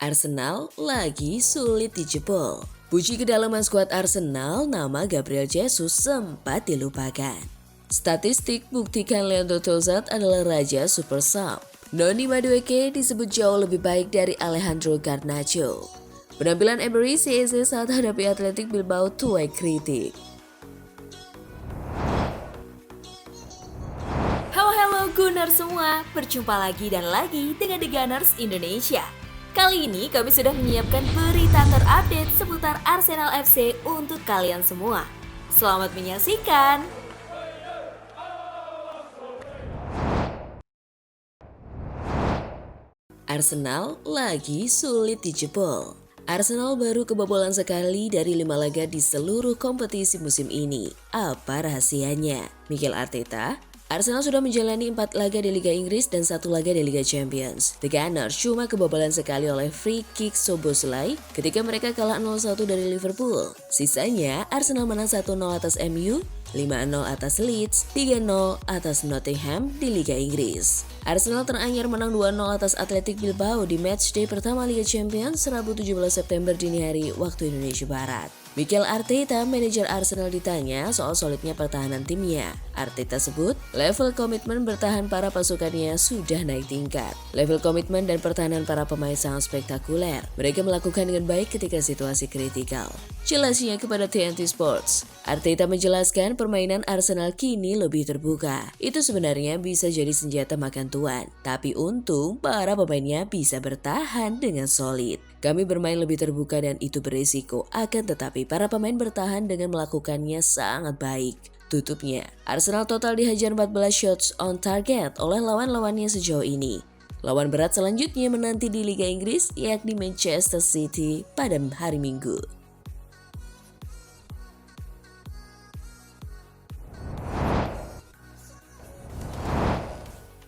Arsenal lagi sulit dijebol. Puji kedalaman skuad Arsenal, nama Gabriel Jesus sempat dilupakan. Statistik buktikan Leandro Trossard adalah raja super sub. Noni Madueke disebut jauh lebih baik dari Alejandro Garnacho. Penampilan Emery CEC saat hadapi Athletic Bilbao tuai kritik. Halo Gunners semua, berjumpa lagi dan lagi dengan The Gunners Indonesia. Kali ini kami sudah menyiapkan berita terupdate seputar Arsenal FC untuk kalian semua. Selamat menyaksikan! Arsenal lagi sulit dijebol. Arsenal baru kebobolan sekali dari 5 laga di seluruh kompetisi musim ini. Apa rahasianya? Mikel Arteta, Arsenal sudah menjalani 4 laga di Liga Inggris dan 1 laga di Liga Champions. The Gunners cuma kebobolan sekali oleh free kick Szoboszlai ketika mereka kalah 0-1 dari Liverpool. Sisanya, Arsenal menang 1-0 atas MU, 5-0 atas Leeds, 3-0 atas Nottingham di Liga Inggris. Arsenal teranyar menang 2-0 atas Athletic Bilbao di matchday pertama Liga Champions Rabu 17 September dini hari waktu Indonesia Barat. Mikel Arteta, manajer Arsenal, ditanya soal solidnya pertahanan timnya. Arteta sebut, level komitmen bertahan para pasukannya sudah naik tingkat. Level komitmen dan pertahanan para pemain sangat spektakuler. Mereka melakukan dengan baik ketika situasi kritikal. Jelasnya kepada TNT Sports, Arteta menjelaskan permainan Arsenal kini lebih terbuka. Itu sebenarnya bisa jadi senjata makan tuan. Tapi untung para pemainnya bisa bertahan dengan solid. Kami bermain lebih terbuka dan itu berisiko, akan tetapi para pemain bertahan dengan melakukannya sangat baik. Tutupnya, Arsenal total dihajar 14 shots on target oleh lawan-lawannya sejauh ini. Lawan berat selanjutnya menanti di Liga Inggris yakni Manchester City pada hari Minggu.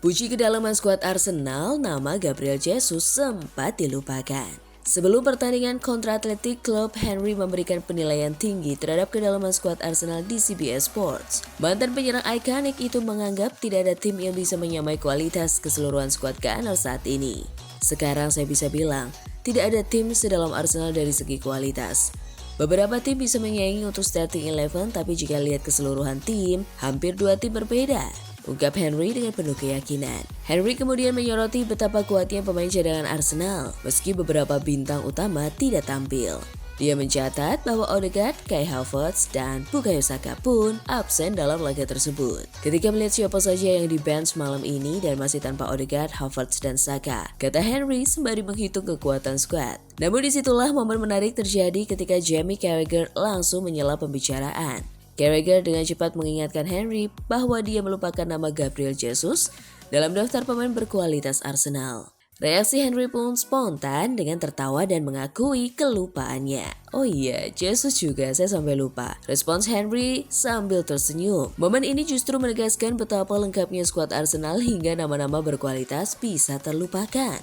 Puji kedalaman skuad Arsenal, nama Gabriel Jesus sempat dilupakan. Sebelum pertandingan kontra Athletic Club, Henry memberikan penilaian tinggi terhadap kedalaman skuad Arsenal di CBS Sports. Mantan penyerang ikonik itu menganggap tidak ada tim yang bisa menyamai kualitas keseluruhan skuad Gunners saat ini. Sekarang saya bisa bilang, tidak ada tim sedalam Arsenal dari segi kualitas. Beberapa tim bisa menyaingi untuk starting 11, tapi jika lihat keseluruhan tim, hampir 2 tim berbeda. Ungkap Henry dengan penuh keyakinan. Henry kemudian menyoroti betapa kuatnya pemain cadangan Arsenal meski beberapa bintang utama tidak tampil. Dia mencatat bahwa Odegaard, Kai Havertz, dan Bukayo Saka pun absen dalam laga tersebut. Ketika melihat siapa saja yang di bench malam ini dan masih tanpa Odegaard, Havertz, dan Saka, kata Henry sembari menghitung kekuatan skuad. Namun disitulah momen menarik terjadi ketika Jamie Carragher langsung menyela pembicaraan. Carragher dengan cepat mengingatkan Henry bahwa dia melupakan nama Gabriel Jesus dalam daftar pemain berkualitas Arsenal. Reaksi Henry pun spontan dengan tertawa dan mengakui kelupaannya. Oh iya, Jesus juga, saya sampai lupa. Respons Henry sambil tersenyum. Momen ini justru menegaskan betapa lengkapnya skuad Arsenal hingga nama-nama berkualitas bisa terlupakan.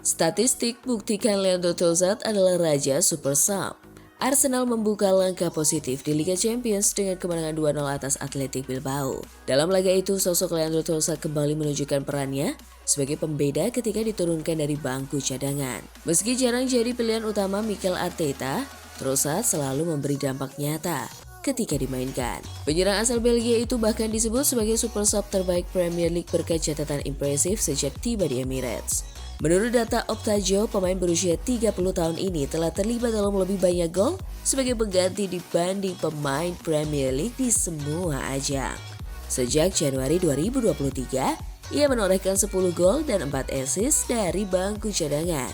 Statistik buktikan Leandro Trossard adalah raja super sub. Arsenal membuka langkah positif di Liga Champions dengan kemenangan 2-0 atas Athletic Bilbao. Dalam laga itu, sosok Leandro Trossard kembali menunjukkan perannya sebagai pembeda ketika diturunkan dari bangku cadangan. Meski jarang jadi pilihan utama Mikel Arteta, Trossard selalu memberi dampak nyata ketika dimainkan. Penyerang asal Belgia itu bahkan disebut sebagai super sub terbaik Premier League berkat catatan impresif sejak tiba di Emirates. Menurut data Optajo, pemain berusia 30 tahun ini telah terlibat dalam lebih banyak gol sebagai pengganti dibanding pemain Premier League di semua ajang. Sejak Januari 2023, ia menorehkan 10 gol dan 4 assist dari bangku cadangan.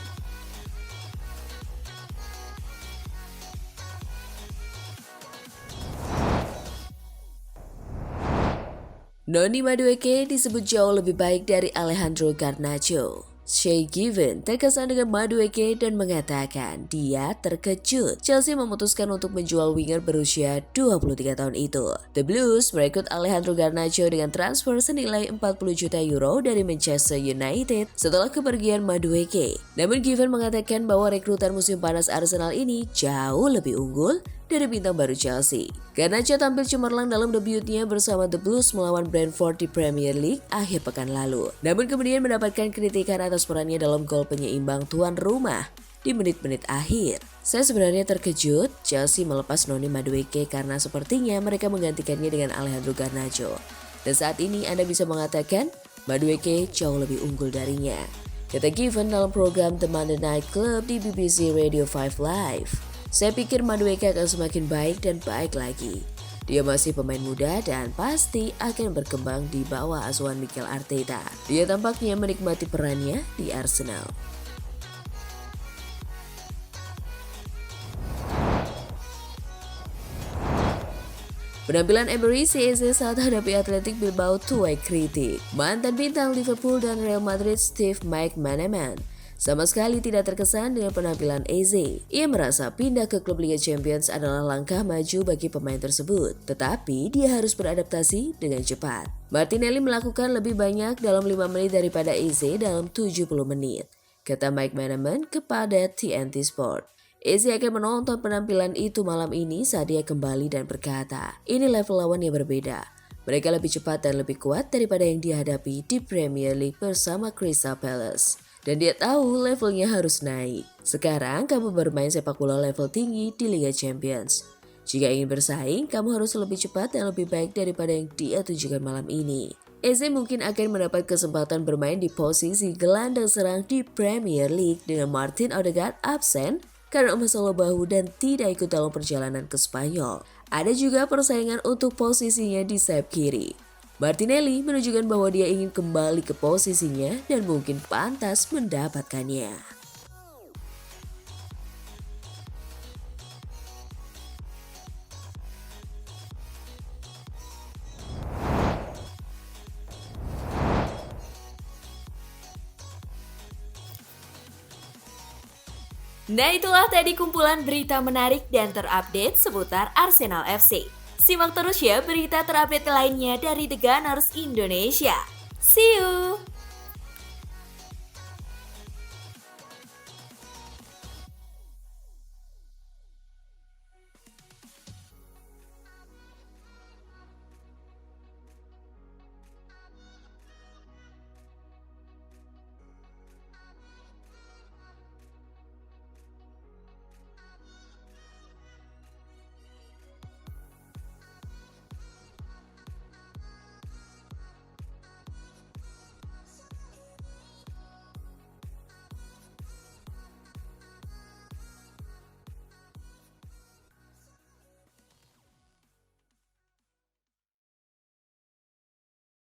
Noni Madueke disebut jauh lebih baik dari Alejandro Garnacho. Shay Given terkesan dengan Madueke dan mengatakan dia terkejut Chelsea memutuskan untuk menjual winger berusia 23 tahun itu. The Blues merekrut Alejandro Garnacho dengan transfer senilai 40 juta euro dari Manchester United setelah kepergian Madueke. Namun Given mengatakan bahwa rekrutan musim panas Arsenal ini jauh lebih unggul dari bintang baru Chelsea. Garnacho tampil cemerlang dalam debutnya bersama The Blues melawan Brentford di Premier League akhir pekan lalu. Namun kemudian mendapatkan kritikan atas perannya dalam gol penyeimbang tuan rumah di menit-menit akhir. Saya sebenarnya terkejut Chelsea melepas Noni Madueke karena sepertinya mereka menggantikannya dengan Alejandro Garnacho. Dan saat ini Anda bisa mengatakan Madueke jauh lebih unggul darinya, kata Given dalam program The Monday Night Club di BBC Radio 5 Live. Saya pikir Madueke akan semakin baik dan baik lagi. Dia masih pemain muda dan pasti akan berkembang di bawah asuhan Mikel Arteta. Dia tampaknya menikmati perannya di Arsenal. Penampilan Emery Eze saat hadapi Athletic Bilbao tuai kritik. Mantan bintang Liverpool dan Real Madrid Steve McManaman sama sekali tidak terkesan dengan penampilan Eze. Ia merasa pindah ke klub Liga Champions adalah langkah maju bagi pemain tersebut, tetapi dia harus beradaptasi dengan cepat. Martinelli melakukan lebih banyak dalam 5 menit daripada Eze dalam 70 menit, kata McManaman kepada TNT Sport. Eze akan menonton penampilan itu malam ini saat dia kembali dan berkata, ini level lawan yang berbeda. Mereka lebih cepat dan lebih kuat daripada yang dihadapi di Premier League bersama Crystal Palace. Dan dia tahu levelnya harus naik. Sekarang kamu bermain sepak bola level tinggi di Liga Champions. Jika ingin bersaing, kamu harus lebih cepat dan lebih baik daripada yang dia tunjukkan malam ini. Eze mungkin akan mendapat kesempatan bermain di posisi gelandang serang di Premier League dengan Martin Odegaard absen karena masalah bahu dan tidak ikut dalam perjalanan ke Spanyol. Ada juga persaingan untuk posisinya di sayap kiri. Martinelli menunjukkan bahwa dia ingin kembali ke posisinya dan mungkin pantas mendapatkannya. Nah, itulah tadi kumpulan berita menarik dan terupdate seputar Arsenal FC. Simak terus ya berita terupdate lainnya dari The Gunners Indonesia. See you!